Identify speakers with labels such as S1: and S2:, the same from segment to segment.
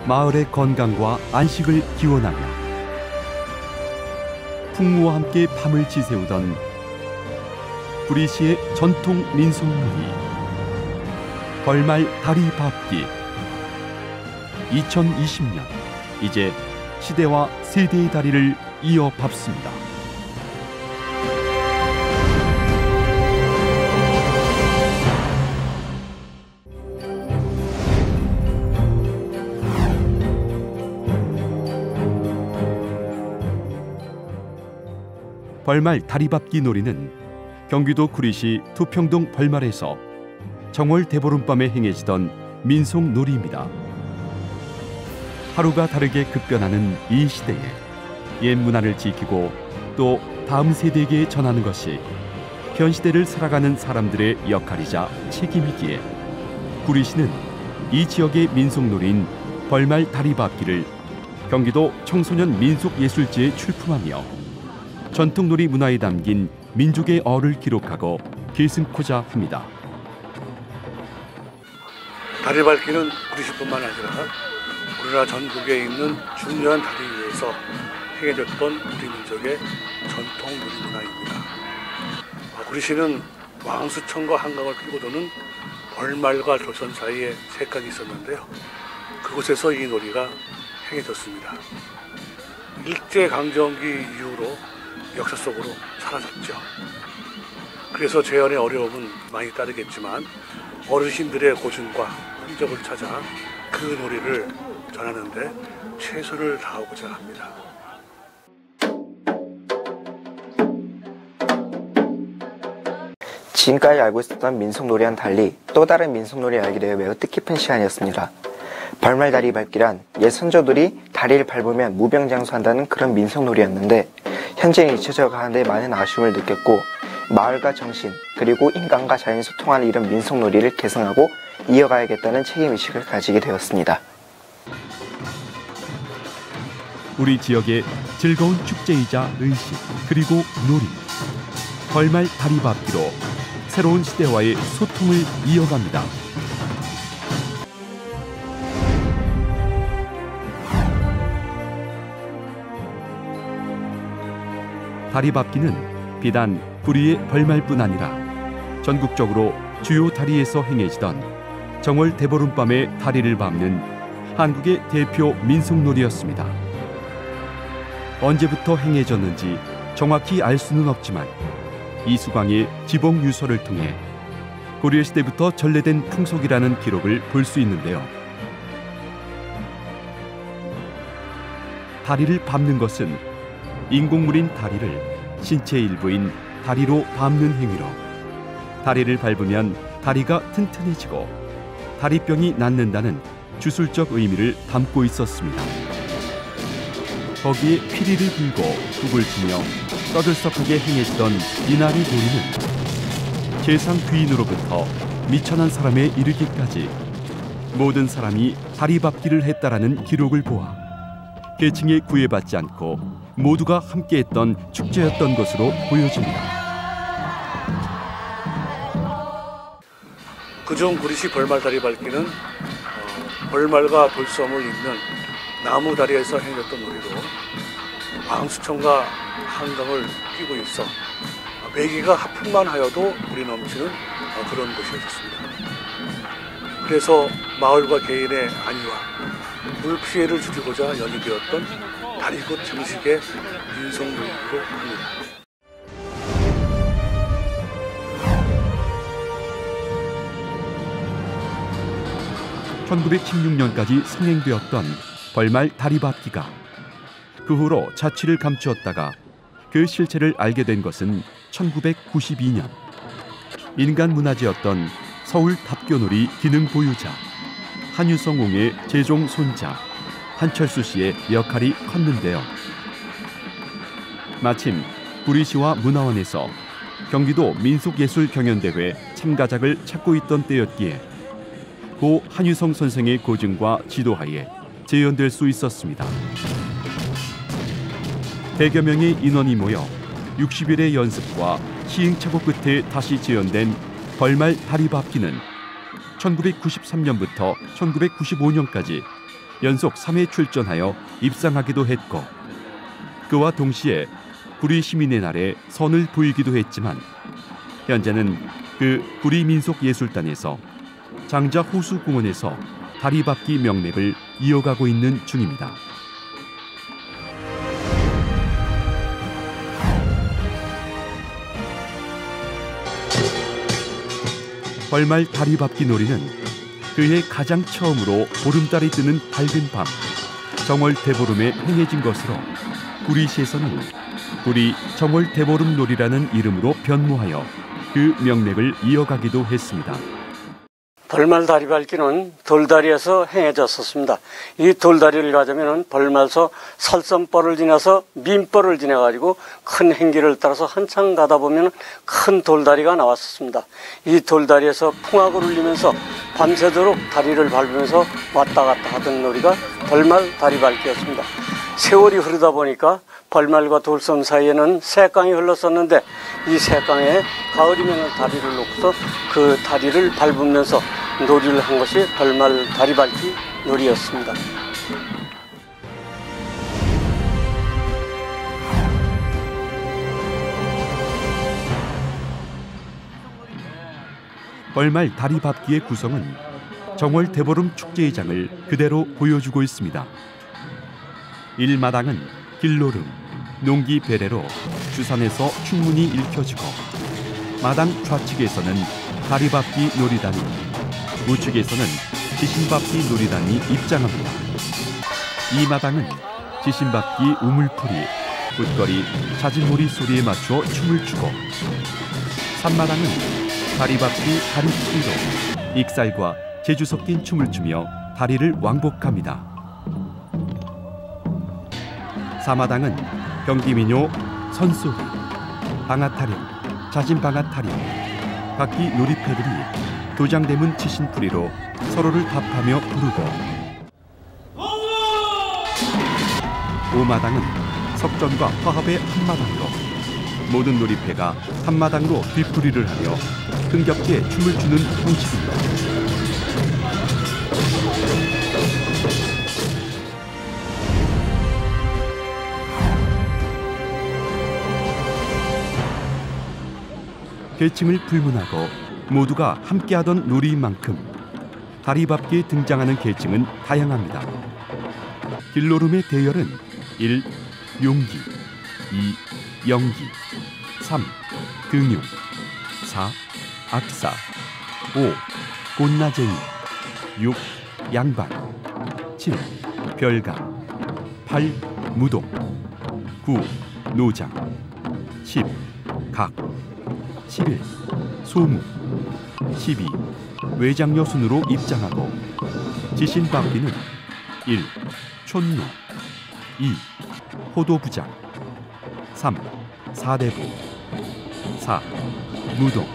S1: 마을의 건강과 안식을 기원하며 풍무와 함께 밤을 지새우던 구리시의 전통 민속놀이 벌말 다리밟기. 2020년 이제 시대와 세대의 다리를 이어밟습니다. 벌말 다리밟기 놀이는 경기도 구리시 두평동 벌말에서 정월 대보름밤에 행해지던 민속놀이입니다. 하루가 다르게 급변하는 이 시대에 옛 문화를 지키고 또 다음 세대에게 전하는 것이 현 시대를 살아가는 사람들의 역할이자 책임이기에 구리시는 이 지역의 민속놀이인 벌말 다리밟기를 경기도 청소년 민속예술지에 출품하며 전통놀이 문화에 담긴 민족의 어를 기록하고 계승코자 합니다.
S2: 다리밟기는 구리시뿐만 아니라 우리나라 전국에 있는 중요한 다리 위에서 행해졌던 우리 민족의 전통 놀이 문화입니다. 구리시는 왕수천과 한강을 끼고 도는 벌말과 조선 사이에 색강이 있었는데요. 그곳에서 이 놀이가 행해졌습니다. 일제강점기 이후로 역사 속으로 사라졌죠. 그래서 재현의 어려움은 많이 따르겠지만 어르신들의 고증과 흔적을 찾아 그 놀이를 전하는데 최선을 다하고자 합니다.
S3: 지금까지 알고 있었던 민속놀이와는 달리 또 다른 민속놀이를 알게 되어 매우 뜻깊은 시간이었습니다. 벌말 다리 밟기란 옛 선조들이 다리를 밟으면 무병장수한다는 그런 민속놀이였는데 현재는 잊혀져 가는데 많은 아쉬움을 느꼈고 마을과 정신 그리고 인간과 자연이 소통하는 이런 민속놀이를 계승하고 이어가야겠다는 책임의식을 가지게 되었습니다.
S1: 우리 지역의 즐거운 축제이자 의식 그리고 놀이 벌말 다리밟기로 새로운 시대와의 소통을 이어갑니다. 다리밟기는 비단 구리의 벌말뿐 아니라 전국적으로 주요 다리에서 행해지던 정월 대보름밤에 다리를 밟는 한국의 대표 민속놀이였습니다. 언제부터 행해졌는지 정확히 알 수는 없지만 이수광의 지봉 유서를 통해 고려시대부터 전래된 풍속이라는 기록을 볼 수 있는데요. 다리를 밟는 것은 인공물인 다리를 신체 일부인 다리로 밟는 행위로 다리를 밟으면 다리가 튼튼해지고 다리병이 낫는다는 주술적 의미를 담고 있었습니다. 거기에 피리를 불고 북을 치며 떠들썩하게 행했던 이날의 놀이는 재상 귀인으로부터 미천한 사람에 이르기까지 모든 사람이 다리밟기를 했다라는 기록을 보아 계층에 구애받지 않고 모두가 함께했던 축제였던 것으로 보여집니다.
S2: 그중 구리시 벌말 다리밟기는 벌말과 돌섬을 잇는 나무 다리에서 행해졌던 놀이로 왕수천과 한강을 끼고 있어 매기가 하품만 하여도 물이 넘치는 그런 곳이었습니다. 그래서 마을과 개인의 안위와 물 피해를 줄이고자 연이되었던 다리곳 정식의 민속놀이로 합니다.
S1: 1916년까지 상행되었던 벌말 다리밟기가 그 후로 자취를 감추었다가 그 실체를 알게 된 것은 1992년 인간 문화재였던 서울 답교놀이 기능 보유자 한유성옹의 제종 손자 한철수 씨의 역할이 컸는데요. 마침 구리시와 문화원에서 경기도 민속예술경연대회 참가작을 찾고 있던 때였기에 고 한유성 선생의 고증과 지도하에 재연될 수 있었습니다. 100여 명의 인원이 모여 60일의 연습과 시행착오 끝에 다시 재연된 벌말 다리밟기는 1993년부터 1995년까지 연속 3회 출전하여 입상하기도 했고 그와 동시에 구리 시민의 날에 선을 보이기도 했지만 현재는 그 구리 민속예술단에서 장자 호수공원에서 다리밟기 명맥을 이어가고 있는 중입니다. 벌말 다리밟기 놀이는 그해 가장 처음으로 보름달이 뜨는 밝은 밤 정월대보름에 행해진 것으로 구리시에서는 구리 정월대보름 놀이라는 이름으로 변모하여 그 명맥을 이어가기도 했습니다.
S4: 벌말 다리밟기는 돌다리에서 행해졌었습니다. 이 돌다리를 가자면 벌말서 살선벌을 지나서 민벌을 지나가지고 큰 행길을 따라서 한참 가다 보면 큰 돌다리가 나왔었습니다. 이 돌다리에서 풍악을 울리면서 밤새도록 다리를 밟으면서 왔다 갔다 하던 놀이가 벌말 다리밟기였습니다. 세월이 흐르다 보니까 벌말과 돌섬 사이에는 새강이 흘렀었는데 이 새강에 가을이면 다리를 놓고서 그 다리를 밟으면서 놀이를 한 것이 벌말 다리밟기 놀이였습니다.
S1: 벌말 다리밟기의 구성은 정월대보름 축제의장을 그대로 보여주고 있습니다. 1마당은 길노름, 농기 배례로 주산에서 충문이 읽혀지고 마당 좌측에서는 다리밟기 놀이단이, 우측에서는 지신밟기 놀이단이 입장합니다. 2마당은 지신밟기 우물풀이, 굿거리, 자진몰이 소리에 맞춰 춤을 추고 3마당은 다리밟기 다리풀이로 익살과 재주 섞인 춤을 추며 다리를 왕복합니다. 4마당은 경기민요, 선소리, 방아타령, 자진방아타령, 각기 놀이패들이 도장대문 치신풀이로 서로를 답하며 부르고 5마당은 석전과 화합의 한마당으로 모든 놀이패가 한마당으로 뒤풀이를 하며 흥겹게 춤을 추는 형식입니다. 계층을 불문하고 모두가 함께하던 놀이인 만큼 다리밟기에 등장하는 계층은 다양합니다. 길노름의 대열은 1. 용기, 2. 영기, 3. 등용, 4. 악사, 5. 곤나쟁이, 6. 양반, 7. 별감, 8. 무동, 9. 노장, 10. 각, 11. 소무, 12. 외장녀 순으로 입장하고 지신밟기는 1. 촌노, 2. 호도부장, 3. 사대부, 4. 무동,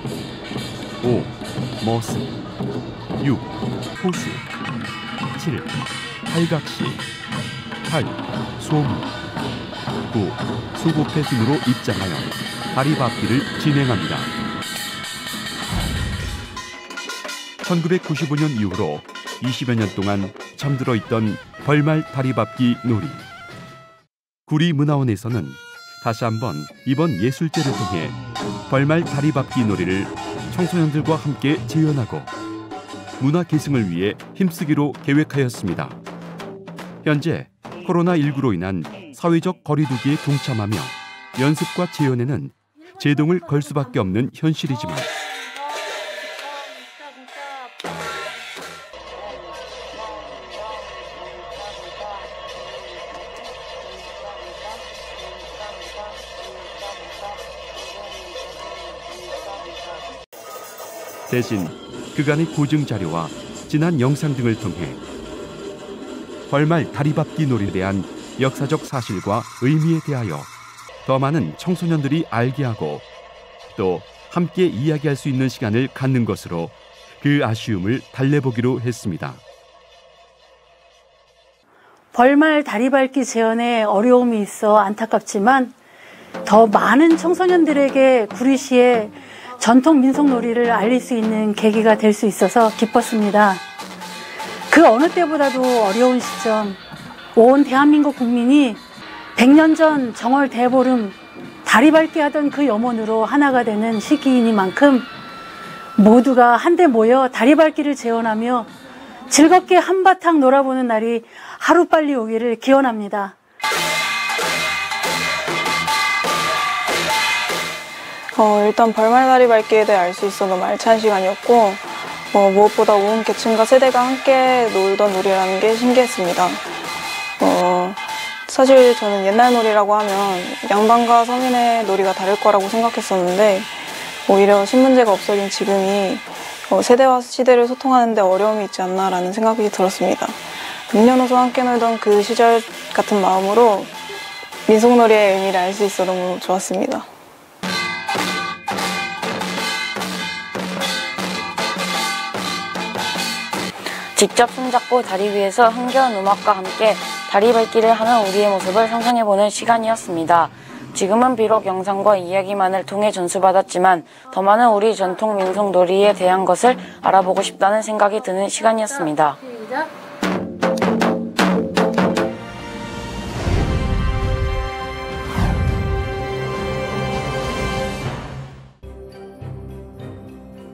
S1: 5. 머슴, 6. 호수, 7. 팔각시, 8. 소무, 9. 소고패 순으로 입장하여 다리밟기를 진행합니다. 1995년 이후로 20여 년 동안 잠들어 있던 벌말 다리밟기 놀이. 구리문화원에서는 다시 한번 이번 예술제를 통해 벌말 다리밟기 놀이를 청소년들과 함께 재현하고 문화 계승을 위해 힘쓰기로 계획하였습니다. 현재 코로나19로 인한 사회적 거리두기에 동참하며 연습과 재현에는 제동을 걸 수밖에 없는 현실이지만 대신 그간의 고증 자료와 지난 영상 등을 통해 벌말 다리밟기 놀이에 대한 역사적 사실과 의미에 대하여 더 많은 청소년들이 알게 하고 또 함께 이야기할 수 있는 시간을 갖는 것으로 그 아쉬움을 달래보기로 했습니다.
S5: 벌말 다리밟기 재현에 어려움이 있어 안타깝지만 더 많은 청소년들에게 구리시의 전통 민속놀이를 알릴 수 있는 계기가 될 수 있어서 기뻤습니다. 그 어느 때보다도 어려운 시점, 온 대한민국 국민이 100년 전 정월 대보름 다리밟기 하던 그 염원으로 하나가 되는 시기이니만큼 모두가 한데 모여 다리밟기를 재현하며 즐겁게 한바탕 놀아보는 날이 하루빨리 오기를 기원합니다.
S6: 일단 벌말 다리밟기에 대해 알 수 있어 너무 알찬 시간이었고 무엇보다 온 계층과 세대가 함께 놀던 놀이라는 게 신기했습니다. 사실 저는 옛날 놀이라고 하면 양반과 서민의 놀이가 다를 거라고 생각했었는데 오히려 신문제가 없어진 지금이 세대와 시대를 소통하는 데 어려움이 있지 않나라는 생각이 들었습니다. 남녀노소 함께 놀던 그 시절 같은 마음으로 민속놀이의 의미를 알 수 있어 너무 좋았습니다.
S7: 직접 손잡고 다리 위에서 흥겨운 음악과 함께 다리밟기를 하는 우리의 모습을 상상해보는 시간이었습니다. 지금은 비록 영상과 이야기만을 통해 전수받았지만 더 많은 우리 전통 민속놀이에 대한 것을 알아보고 싶다는 생각이 드는 시간이었습니다.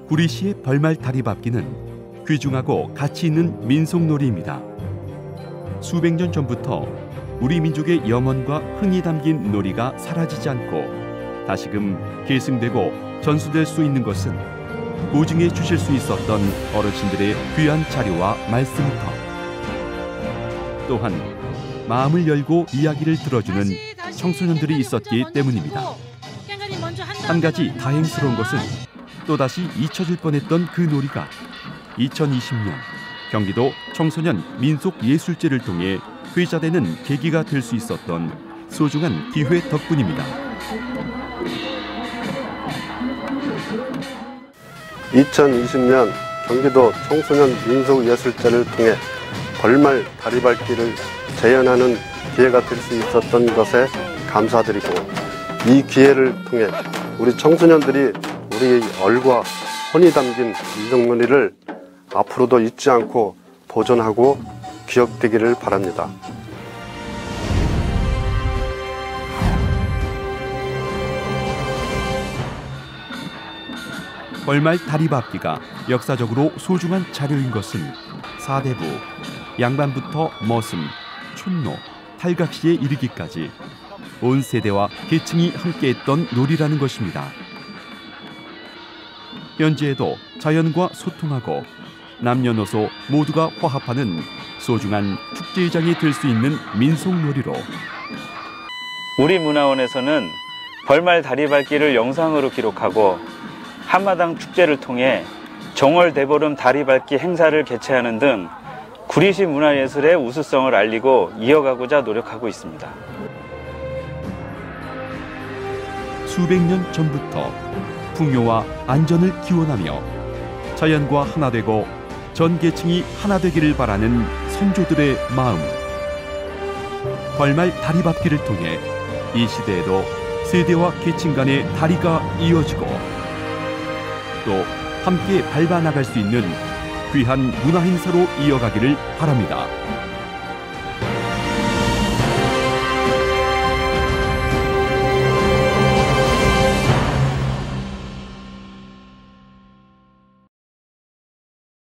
S1: 구리시의 벌말 다리밟기는 귀중하고 가치 있는 민속놀이입니다. 수백 년 전부터 우리 민족의 염원과 흥이 담긴 놀이가 사라지지 않고 다시금 계승되고 전수될 수 있는 것은 보증해 주실 수 있었던 어르신들의 귀한 자료와 말씀터, 또한 마음을 열고 이야기를 들어주는 청소년들이 있었기 때문입니다. 한 가지 다행스러운 것은 또다시 잊혀질 뻔했던 그 놀이가 2020년 경기도 청소년 민속예술제를 통해 회자되는 계기가 될 수 있었던 소중한 기회 덕분입니다.
S8: 2020년 경기도 청소년 민속예술제를 통해 벌말 다리밟기를 재현하는 기회가 될 수 있었던 것에 감사드리고, 이 기회를 통해 우리 청소년들이 우리의 얼과 혼이 담긴 민속놀이를 앞으로도 잊지 않고 보존하고 기억되기를 바랍니다.
S1: 벌말 다리밟기가 역사적으로 소중한 자료인 것은 사대부, 양반부터 머슴, 촌노, 탈각시에 이르기까지 온 세대와 계층이 함께했던 놀이라는 것입니다. 현재에도 자연과 소통하고 남녀노소 모두가 화합하는 소중한 축제장이 될 수 있는 민속놀이로
S9: 우리 문화원에서는 벌말 다리밟기를 영상으로 기록하고 한마당 축제를 통해 정월 대보름 다리밟기 행사를 개최하는 등 구리시 문화예술의 우수성을 알리고 이어가고자 노력하고 있습니다.
S1: 수백 년 전부터 풍요와 안전을 기원하며 자연과 하나 되고 전 계층이 하나 되기를 바라는 선조들의 마음. 벌말 다리밟기를 통해 이 시대에도 세대와 계층 간의 다리가 이어지고 또 함께 밟아 나갈 수 있는 귀한 문화 행사로 이어가기를 바랍니다.